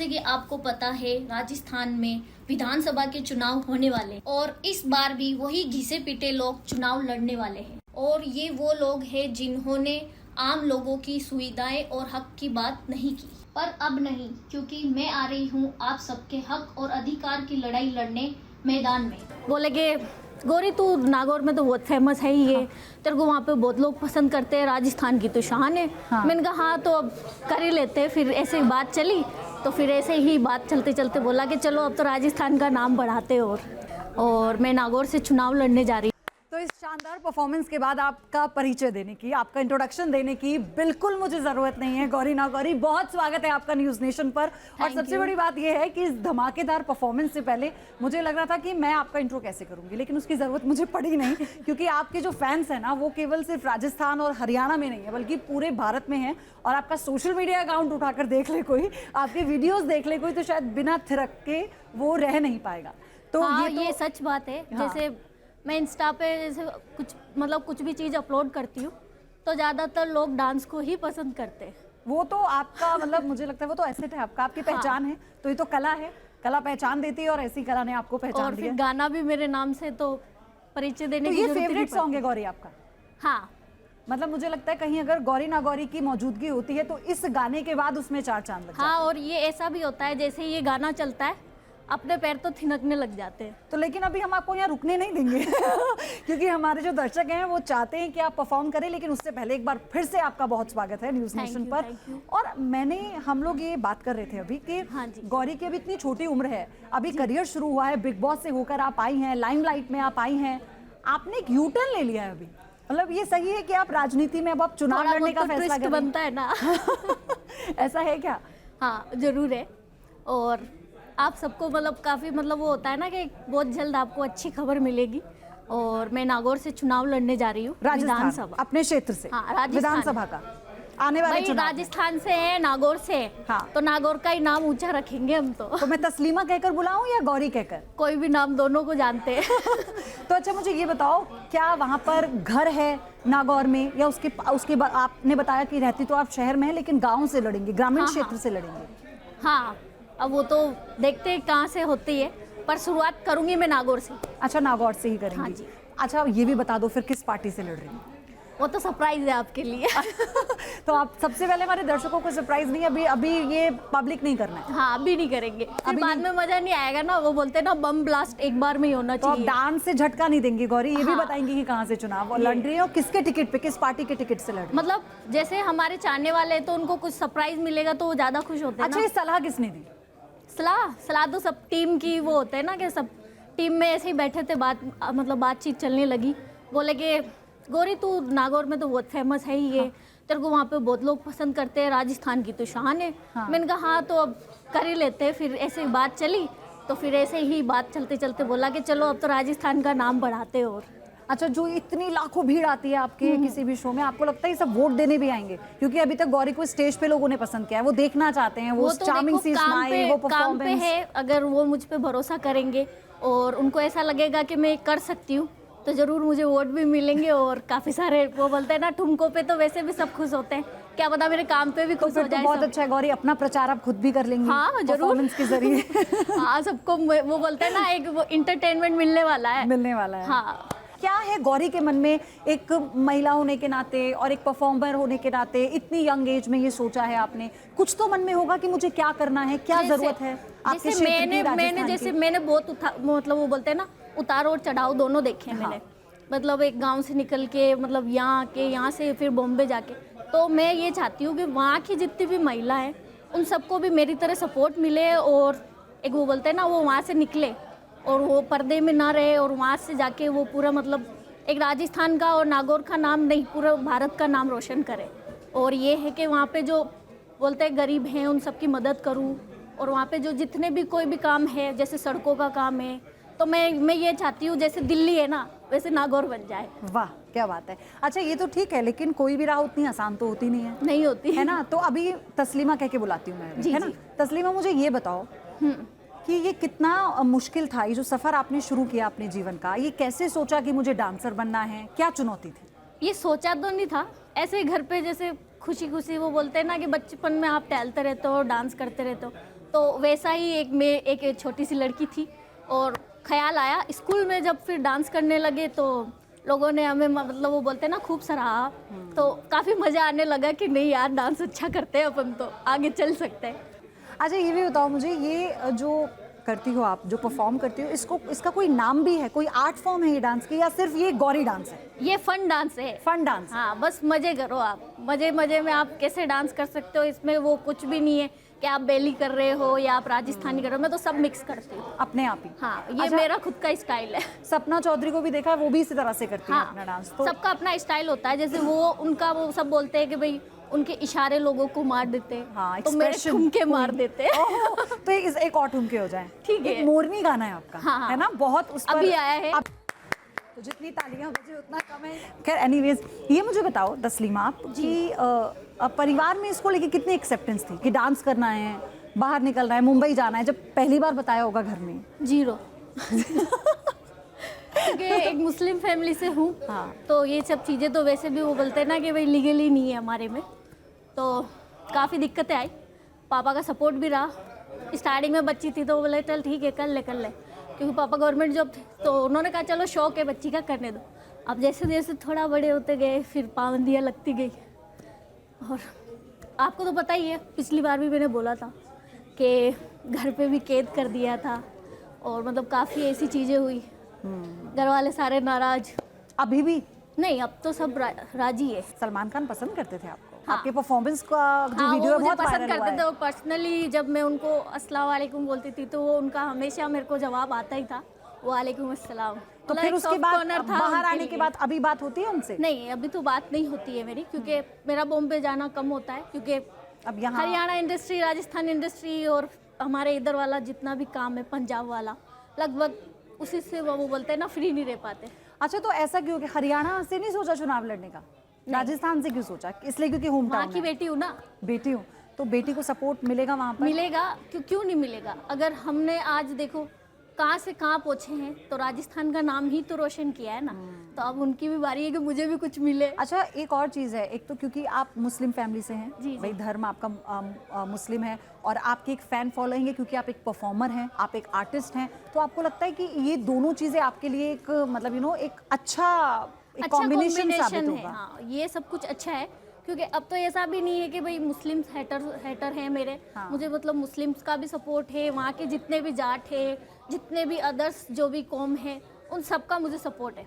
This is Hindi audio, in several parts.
जैसे कि आपको पता है राजस्थान में विधानसभा के चुनाव होने वाले हैं और इस बार भी वही घिसे पिटे लोग चुनाव लड़ने वाले हैं और ये वो लोग हैं जिन्होंने आम लोगों की सुविधाएं और हक की बात नहीं की। पर अब नहीं, क्योंकि मैं आ रही हूँ आप सबके हक और अधिकार की लड़ाई लड़ने मैदान में। बोले कि गौरी तू नागौर में तो बहुत फेमस है ही है, तेरे को वहाँ पे बहुत लोग पसंद करते हैं, राजस्थान की तो शान है। मैंने कहा हाँ तो अब कर ही लेते हैं। फिर ऐसे बात चली तो फिर ऐसे ही बात चलते चलते बोला कि चलो अब तो राजस्थान का नाम बढ़ाते और मैं नागौर से चुनाव लड़ने जा रही हूँ। तो इस शानदार परफॉर्मेंस के बाद आपका परिचय देने की, आपका इंट्रोडक्शन देने की बिल्कुल मुझे ज़रूरत नहीं है। गौरी नागौरी, बहुत स्वागत है आपका न्यूज़ नेशन पर। और सबसे बड़ी बात यह है कि इस धमाकेदार परफॉर्मेंस से पहले मुझे लग रहा था कि मैं आपका इंट्रो कैसे करूंगी, लेकिन उसकी ज़रूरत मुझे पड़ी नहीं क्योंकि आपके जो फैंस हैं ना वो केवल सिर्फ राजस्थान और हरियाणा में नहीं है बल्कि पूरे भारत में है। और आपका सोशल मीडिया अकाउंट उठाकर देख ले कोई, आपके वीडियोज़ देख ले कोई, तो शायद बिना थिरक के वो रह नहीं पाएगा। तो ये सच बात है। जैसे मैं इंस्टा पे जैसे कुछ भी चीज़ अपलोड करती हूँ तो ज़्यादातर लोग डांस को ही पसंद करते हैं। वो तो आपका मुझे लगता है वो तो एसेट है आपका, आपकी पहचान है। तो ये तो कला है, कला पहचान देती है और ऐसी कला ने आपको पहचान दिया। और फिर गाना भी मेरे नाम से तो परिचय देने की ये फेवरेट सॉन्ग है गौरी आपका? हाँ, मुझे लगता है कहीं अगर गौरी नागौरी की मौजूदगी होती है तो इस गाने के बाद उसमें चार चांद लग जाते हैं। हाँ, और ये ऐसा भी होता है जैसे ये गाना चलता है अपने पैर तो थिनकने लग जाते हैं। तो लेकिन अभी हम आपको यहाँ रुकने नहीं देंगे क्योंकि हमारे जो दर्शक हैं वो चाहते हैं कि आप परफॉर्म करें। लेकिन उससे पहले एक बार फिर से आपका बहुत स्वागत है न्यूज़ नेशन पर। और हम लोग ये बात कर रहे थे अभी कि गौरी की अभी इतनी छोटी उम्र है, अभी करियर शुरू हुआ है, बिग बॉस से होकर आप आई हैं, लाइमलाइट में आप आई हैं, आपने एक यू टर्न ले लिया है अभी। ये सही है कि आप राजनीति में अब आप चुनाव लड़ने का फैसला कर बनता है ना ऐसा है क्या? हाँ जरूर है। और आप सबको काफ़ी वो होता है ना कि बहुत जल्द आपको अच्छी खबर मिलेगी। और मैं नागौर से चुनाव लड़ने जा रही हूँ, विधानसभा अपने क्षेत्र से। हाँ, विधानसभा का आने वाले चुनाव। राजस्थान से है, नागौर से। हाँ, तो नागौर का ही नाम ऊंचा रखेंगे हम तो मैं तस्लीमा कहकर बुलाऊं या गौरी कहकर? कोई भी नाम, दोनों को जानते हैं तो अच्छा मुझे ये बताओ, क्या वहाँ पर घर है नागौर में या उसके बाद आपने बताया कि रहती तो आप शहर में है लेकिन गाँव से लड़ेंगे, ग्रामीण क्षेत्र से लड़ेंगे? हाँ, अब वो तो देखते हैं कहाँ से होती है, पर शुरुआत करूंगी मैं नागौर से। अच्छा, नागौर से ही करेंगी? हाँ जी। अच्छा ये भी बता दो फिर किस पार्टी से लड़ रही हैं? वो तो सरप्राइज है आपके लिए तो आप सबसे पहले हमारे दर्शकों को सरप्राइज नहीं, अभी ये पब्लिक नहीं करना है। हाँ, अभी नहीं करेंगे, फिर बाद में मजा नहीं आएगा ना। वो बोलते हैं ना बम ब्लास्ट एक बार में ही होना चाहिए। तो डांस से झटका नहीं देंगी गौरी, ये भी बताएंगी कि कहाँ से चुनाव लड़ रही है और किसके टिकट पे, किस पार्टी के टिकट से लड़ रही है? जैसे हमारे चाहने वाले हैं तो उनको कुछ सरप्राइज मिलेगा तो वो ज्यादा खुश होते हैं। अच्छा, ये सलाह किसने दी? सलाह तो सब टीम की वो होते हैं ना कि सब टीम में ऐसे ही बैठे थे, बातचीत चलने लगी। बोले कि गौरी तू नागौर में तो बहुत फेमस है ही है, तेरे को वहाँ पे बहुत लोग पसंद करते हैं, राजस्थान की तो शान है। मैंने कहा हाँ तो अब कर ही लेते हैं। फिर ऐसे बात चली तो फिर ऐसे ही बात चलते चलते बोला कि चलो अब तो राजस्थान का नाम बढ़ाते। और अच्छा, जो इतनी लाखों भीड़ आती है आपके किसी भी शो में, आपको लगता है ये सब वोट देने भी आएंगे? क्योंकि अभी तक गौरी को स्टेज पे लोगों ने पसंद किया है, वो देखना चाहते हैं, वो चार्मिंग सी स्माइल, वो काम पे है। अगर वो मुझ पे भरोसा करेंगे और उनको ऐसा लगेगा कि मैं कर सकती हूँ तो जरूर मुझे वोट भी मिलेंगे। और काफी सारे वो बोलते हैं ना ठुमकों पे तो वैसे भी सब खुश होते हैं, क्या पता मेरे काम पे भी खुश हो जाए। बहुत अच्छा है गौरी, अपना प्रचार आप खुद भी कर लेंगी। हाँ जरूर, परफॉर्मेंस के जरिए हाँ सबको वो बोलते हैं ना एक वो इंटरटेनमेंट मिलने वाला है। हाँ, क्या है गौरी के मन में एक महिला होने के नाते और एक परफॉर्मर होने के नाते, इतनी यंग एज में ये सोचा है आपने? कुछ तो मन में होगा कि मुझे क्या करना है, क्या जरूरत है आपके क्षेत्र की? मैंने बहुत वो बोलते हैं ना उतार और चढ़ाव दोनों देखे हैं मैंने। एक गांव से निकल के यहाँ से फिर बॉम्बे जाके, तो मैं ये चाहती हूँ कि वहाँ की जितनी भी महिला है उन सबको भी मेरी तरह सपोर्ट मिले। और एक वो बोलते हैं ना वो वहाँ से निकले और वो पर्दे में ना रहे और वहाँ से जाके वो पूरा एक राजस्थान का और नागौर का नाम नहीं, पूरा भारत का नाम रोशन करे। और ये है कि वहाँ पे जो बोलते हैं गरीब हैं उन सबकी मदद करूँ। और वहाँ पे जो जितने भी कोई भी काम है, जैसे सड़कों का काम है, तो मैं ये चाहती हूँ जैसे दिल्ली है ना वैसे नागौर बन जाए। वाह, क्या बात है। अच्छा, ये तो ठीक है लेकिन कोई भी राह उतनी आसान तो होती नहीं होती है ना। तो अभी तस्लीमा कह के बुलाती हूँ मैं, है ना? तस्लीमा, मुझे ये बताओ कि ये कितना मुश्किल था, ये जो सफ़र आपने शुरू किया अपने जीवन का, ये कैसे सोचा कि मुझे डांसर बनना है? क्या चुनौती थी? ये सोचा तो नहीं था, ऐसे घर पे जैसे खुशी खुशी वो बोलते हैं ना कि बचपन में आप टहलते रहते हो, डांस करते रहते हो, तो वैसा ही एक छोटी सी लड़की थी और ख्याल आया स्कूल में जब फिर डांस करने लगे तो लोगों ने हमें मतलब वो बोलते हैं ना खूब सराहा। तो काफ़ी मज़ा आने लगा कि नहीं यार डांस अच्छा करते हैं अपन तो आगे चल सकते हैं। अच्छा ये भी बताओ मुझे, ये जो करती हो आप, जो परफॉर्म करती हो, इसका कोई नाम भी है, कोई आर्ट फॉर्म है ये डांस की, या सिर्फ ये गौरी डांस है? ये फन डांस है। Fun dance? हाँ, बस मज़े करो आप, मज़े मज़े में आप कैसे डांस कर सकते हो। इसमें वो कुछ भी नहीं है कि आप बेली कर रहे हो या आप राजस्थानी कर रहे हो, मैं तो सब मिक्स करती हूँ अपने आप ही। हाँ, ये अच्छा, मेरा खुद का स्टाइल है। सपना चौधरी को भी देखा है, वो भी इसी तरह से करती है हाँ, अपना डांस। तो सबका अपना स्टाइल होता है। जैसे वो सब बोलते हैं कि भाई उनके इशारे लोगों को मार देते हैं। हाँ, तो मेरे expression, ठुमके मार देते हैं। ओह, तो एक और ठुमके हो जाए। ठीक है। एक मोरनी गाना है आपका, हाँ, हाँ। है ना, बहुत उस पर अभी आया है। तो जितनी तालियां बजे उतना कम है। खैर एनीवेज, ये मुझे बताओ तस्लीमा आप कि परिवार में इसको लेके कितनी एक्सेप्टेंस थी कि डांस करना है, बाहर निकलना है, मुंबई जाना है? जब पहली बार बताया होगा घर में। 0 क्योंकि एक मुस्लिम फैमिली से हूँ। हाँ। तो ये सब चीज़ें तो वैसे भी वो बोलते हैं ना कि भाई लीगली नहीं है हमारे में, तो काफ़ी दिक्कतें आई। पापा का सपोर्ट भी रहा। स्टार्टिंग में बच्ची थी तो वो बोले चल ठीक है कर ले, क्योंकि पापा गवर्नमेंट जॉब थे तो उन्होंने कहा चलो शौक है बच्ची का, करने दो। अब जैसे जैसे थोड़ा बड़े होते गए फिर पाबंदियाँ लगती गई। और आपको तो पता ही है, पिछली बार भी मैंने बोला था कि घर पे भी कैद कर दिया था और मतलब काफ़ी ऐसी चीज़ें हुई। घर वाले सारे नाराज। अभी भी नहीं, अब तो सब राजी है। सलमान खान पसंद करते थे आपको? हाँ। आपके परफॉर्मेंस का जो हाँ, वीडियो वो है मुझे बहुत पसंद वायरल हुआ करते थे। है। वो पर्सनली जब मैं उनको अस्सलाम वालेकुम बोलती थी तो वो उनका हमेशा मेरे को जवाब आता ही था, वालेकुम अस्सलाम। तो मतलब फिर एक उसके soft बाद corner था बाहर उनके आने के लिए। बाद अभी बात होती है उनसे? नहीं, अभी तो बात नहीं होती है मेरी, क्योंकि मेरा बॉम्बे जाना कम होता है, क्योंकि अब यहाँ हरियाणा इंडस्ट्री, राजस्थान इंडस्ट्री और हमारे इधर वाला जितना भी काम है पंजाब वाला, लगभग उसी से वो बोलते हैं ना फ्री नहीं रह पाते। अच्छा, तो ऐसा क्यों कि हरियाणा से नहीं सोचा चुनाव लड़ने का? राजस्थान से क्यों सोचा? इसलिए क्योंकि होम वहाँ टाउन की है। बेटी हूँ ना। बेटी हूँ तो बेटी को सपोर्ट मिलेगा वहाँ पर? मिलेगा, क्यों नहीं मिलेगा। अगर हमने आज देखो कहाँ से कहाँ पहुँचे हैं, तो राजस्थान का नाम ही तो रोशन किया है ना। तो अब उनकी भी बारी है कि मुझे भी कुछ मिले। अच्छा, एक और चीज़ है, एक तो क्योंकि आप मुस्लिम फैमिली से हैं, जी। भाई धर्म आपका मुस्लिम है, और आपकी एक फ़ैन फॉलोइंग है क्योंकि आप एक परफॉर्मर हैं, आप एक आर्टिस्ट हैं, तो आपको लगता है कि ये दोनों चीज़ें आपके लिए एक मतलब एक अच्छा कॉम्बिनेशन साबित है। होगा? हाँ, ये सब कुछ अच्छा है, क्योंकि अब तो ऐसा भी नहीं है कि भाई मुस्लिम हेटर हैं मेरे। हाँ। मुझे मतलब मुस्लिम्स का भी सपोर्ट है, वहाँ के जितने भी जाट है, जितने भी अदर्स जो भी कौम है, उन सब का मुझे सपोर्ट है।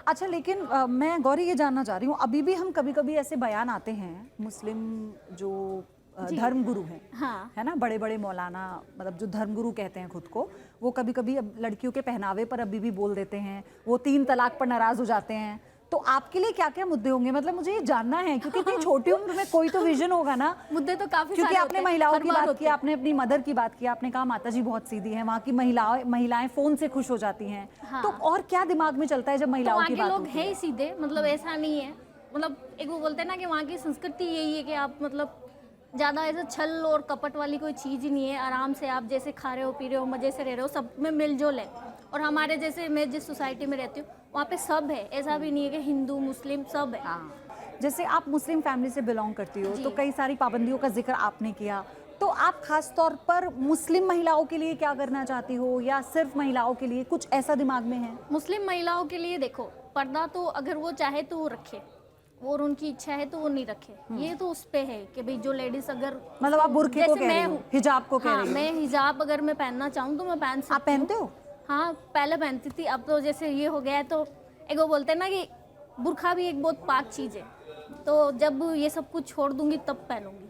अच्छा, लेकिन मैं गौरी ये जानना चाह रही हूँ, अभी भी हम कभी कभी ऐसे बयान आते हैं मुस्लिम जो धर्मगुरु हैं, हाँ। है ना, बड़े बड़े मौलाना, मतलब जो धर्मगुरु कहते हैं खुद को, वो कभी कभी अब लड़कियों के पहनावे पर अभी भी बोल देते हैं, वो 3 तलाक पर नाराज हो जाते हैं। तो आपके लिए क्या क्या मुद्दे होंगे? मतलब मुझे ये जानना है, क्योंकि इतनी छोटी उम्र में कोई तो विजन होगा ना। मुद्दे तो काफी क्योंकि सारे आपने होते हैं, महिलाओं हर की बार बात होते की, हैं। आपने अपनी मदर की बात की, आपने कहा माता जी बहुत सीधी हैं, वहाँ की महिलाएं फ़ोन से खुश हो जाती हैं। हाँ। तो और क्या दिमाग में चलता है जब तो महिलाओं वहाँ की के बात लोग होती हैं है? ही सीधे, मतलब ऐसा नहीं है। मतलब एक वो बोलते हैं ना कि वहाँ की संस्कृति यही है कि आप मतलब ज़्यादा ऐसा छल और कपट वाली कोई चीज़ ही नहीं है। आराम से आप जैसे खा रहे हो, पी रहे हो, मज़े से रह रहे हो, सब में मिलजुल है। और हमारे जैसे मैं जिस सोसाइटी में रहती हूँ वहाँ पे सब है, ऐसा भी नहीं है कि हिंदू मुस्लिम सब है। हाँ, जैसे आप मुस्लिम फैमिली से बिलोंग करती हो, जी। तो कई सारी पाबंदियों का जिक्र आपने किया, तो आप खास तौर पर मुस्लिम महिलाओं के लिए क्या करना चाहती हो, या सिर्फ महिलाओं के लिए कुछ ऐसा दिमाग में है? मुस्लिम महिलाओं के लिए देखो, पर्दा तो अगर वो चाहे तो वो रखे, और उनकी इच्छा है तो वो नहीं रखे। ये तो उस पे है कि भाई जो लेडीज अगर मतलब आप बुर्के को जैसे कह रही मैं हो, हूँ, हिजाब को कह हाँ, रही हो? मैं हिजाब अगर मैं पहनना चाहूँ तो मैं पहन सकती हूँ। आप पहनते हो? हाँ, पहले पहनती थी, अब तो जैसे ये हो गया है तो एक वो बोलते हैं ना कि बुर्खा भी एक बहुत पाक चीज़ है, तो जब ये सब कुछ छोड़ दूंगी तब पहनूंगी।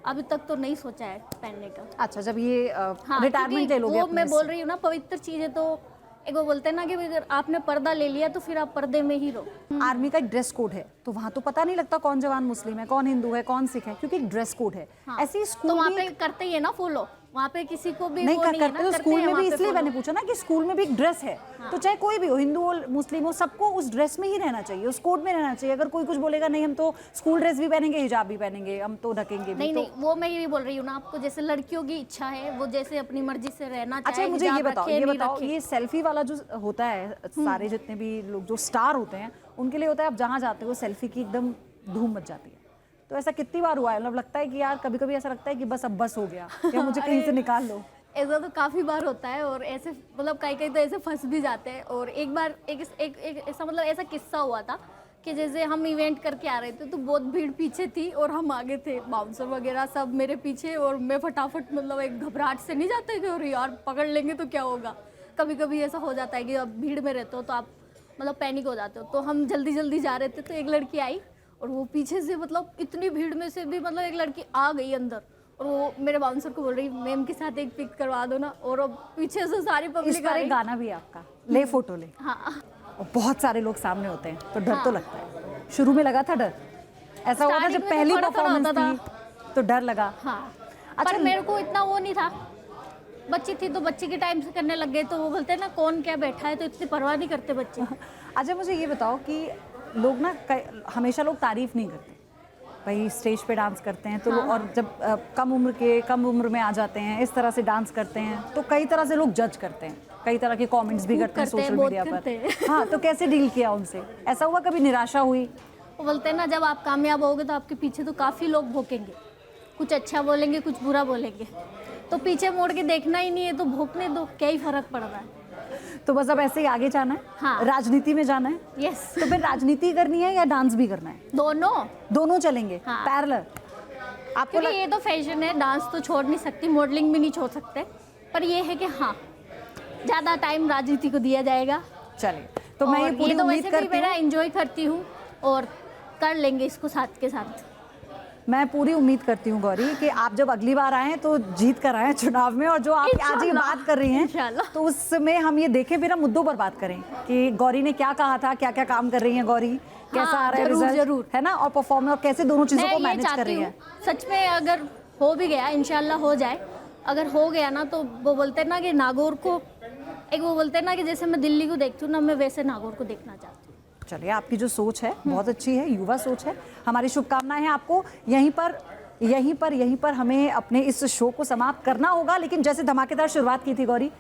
अभी तक तो नहीं सोचा है पहनने का। अच्छा, जब ये हाँ, रिटायरमेंट ले लोगे वो अपने मैं बोल से? रही हूँ ना, पवित्र चीज़ है, तो एक वो बोलते हैं ना कि अगर आपने पर्दा ले लिया तो फिर आप पर्दे में ही रहो। आर्मी का एक ड्रेस कोड है, तो वहाँ तो पता नहीं लगता कौन जवान मुस्लिम है, कौन हिंदू है, कौन सिख है, क्योंकि एक ड्रेस कोड है। हाँ, ऐसे ही तो स्कूल वहाँ भी पे करते ही है ना फॉलो, वहाँ पे किसी को भी नहीं वो कर नहीं है करते, ना, तो करते स्कूल हैं में वहाँ भी पे इसलिए follow। मैंने पूछा ना कि स्कूल में भी एक ड्रेस है, तो चाहे कोई भी हो, हिंदू हो मुस्लिम हो, सबको उस ड्रेस में ही रहना चाहिए, उस कोड में रहना चाहिए। अगर कोई कुछ बोलेगा नहीं हम तो स्कूल ड्रेस भी पहनेंगे, हिजाब भी पहनेंगे, हम तो ढकेंगे भी, नहीं तो नहीं, वो मैं ये बोल रही हूँ ना आपको, जैसे लड़कियों की इच्छा है वो जैसे अपनी मर्जी से रहना चाहे। अच्छा, मुझे ये हिजाब बताओ, रखे, ये नहीं बताओ, रखे। ये सेल्फी वाला जो होता है, सारे जितने भी लोग जो स्टार होते हैं उनके लिए होता है, आप जहाँ जाते हो सेल्फी की एकदम धूम मच जाती है, तो ऐसा कितनी बार हुआ है? मतलब लगता है कि यार कभी कभी ऐसा लगता है कि बस अब बस हो गया या मुझे कहीं से निकाल लो। ऐसा तो काफ़ी बार होता है और ऐसे मतलब कई कई तो ऐसे फंस भी जाते हैं। और एक बार एक ऐसा मतलब ऐसा किस्सा हुआ था कि जैसे हम इवेंट करके आ रहे थे तो बहुत भीड़ पीछे थी और हम आगे थे, बाउंसर वगैरह सब मेरे पीछे, और मैं फटाफट मतलब एक घबराहट से नहीं जाते कि अरे यार पकड़ लेंगे तो क्या होगा। कभी कभी ऐसा हो जाता है कि अब भीड़ में रहते हो तो आप मतलब पैनिक हो जाते हो। तो हम जल्दी जल्दी जा रहे थे तो एक लड़की आई और वो पीछे से मतलब इतनी भीड़ में से भी मतलब एक लड़की आ गई अंदर और वो मेरे बाउंसर को बोल रही मैम के साथ एक पिक करवा दो ना, और अब पीछे से सारी इस पब्लिक आ पर रही। एक गाना भी है आपका, ले फोटो ले। हाँ, और बहुत सारे लोग सामने होते हैं तो डर तो लगता है। शुरू में लगा था डर? ऐसा हुआ था जब Starting में तो पहली थोड़ा-थोड़ा परफॉर्मेंस होता थी तो डर लगा? हाँ। अच्छा, पर मेरे को इतना वो नहीं था, बच्ची थी तो बच्ची के टाइम से करने लग गए। तो वो बोलते हैं ना कौन क्या बैठा है, तो इतनी परवाह नहीं करते बच्चे। अच्छा मुझे ये बताओ कि लोग ना हमेशा लोग तारीफ नहीं करते भाई, स्टेज पे डांस करते हैं तो लोग, और जब कम उम्र में आ जाते हैं इस तरह से डांस करते हैं तो कई तरह से लोग जज करते हैं, कई तरह के कमेंट्स भी करते हैं सोशल बहुत मीडिया करते पर। हैं। हाँ, तो कैसे डील किया उनसे? ऐसा हुआ कभी निराशा हुई? वो बोलते हैं ना जब आप कामयाब होगे तो आपके पीछे तो काफ़ी लोग भोंकेंगे, कुछ अच्छा बोलेंगे कुछ बुरा बोलेंगे, तो पीछे मोड़ के देखना ही नहीं है तो भोंकने दो, क्या ही फर्क पड़ रहा है। तो बस अब ऐसे ही आगे जाना है? हाँ। राजनीति में जाना है? यस, तो फिर राजनीति करनी है या डांस भी करना है? दोनों चलेंगे हाँ। पैरेलल? आपको क्योंकि ये तो फैशन है, डांस तो छोड़ नहीं सकती, मॉडलिंग भी नहीं छोड़ सकते, पर ये है कि हाँ ज़्यादा टाइम राजनीति को दिया जाएगा। चलिए, तो मैं ये और पूरी तो उम्मीद वैसे भी करती मेरा हूँ, एंजॉय करती हूँ और कर लेंगे इसको साथ के साथ। मैं पूरी उम्मीद करती हूँ गौरी कि आप जब अगली बार आएँ तो जीत कर आएँ चुनाव में, और जो आप आज ये बात कर रही हैं इंशाल्लाह। तो उसमें हम ये देखें, फिर हम मुद्दों पर बात करें कि गौरी ने क्या कहा था, क्या क्या काम कर रही हैं गौरी, कैसा आ रहा है जरूर, रिजल्ट, जरूर। है ना, और परफॉर्म और कैसे दोनों चीज़ों मैं को ये मैनेज कर चाहती रही हूँ है। सच में अगर हो भी गया, इंशाल्लाह हो जाए, अगर हो गया ना तो वो बोलते हैं ना कि नागौर को एक वो बोलते हैं ना कि जैसे मैं दिल्ली को देखती हूँ ना, मैं वैसे नागौर को देखना चाहती हूँ। चलिए, आपकी जो सोच है बहुत अच्छी है, युवा सोच है। हमारी शुभकामनाएं हैं आपको। यहीं पर हमें अपने इस शो को समाप्त करना होगा, लेकिन जैसे धमाकेदार शुरुआत की थी गौरी,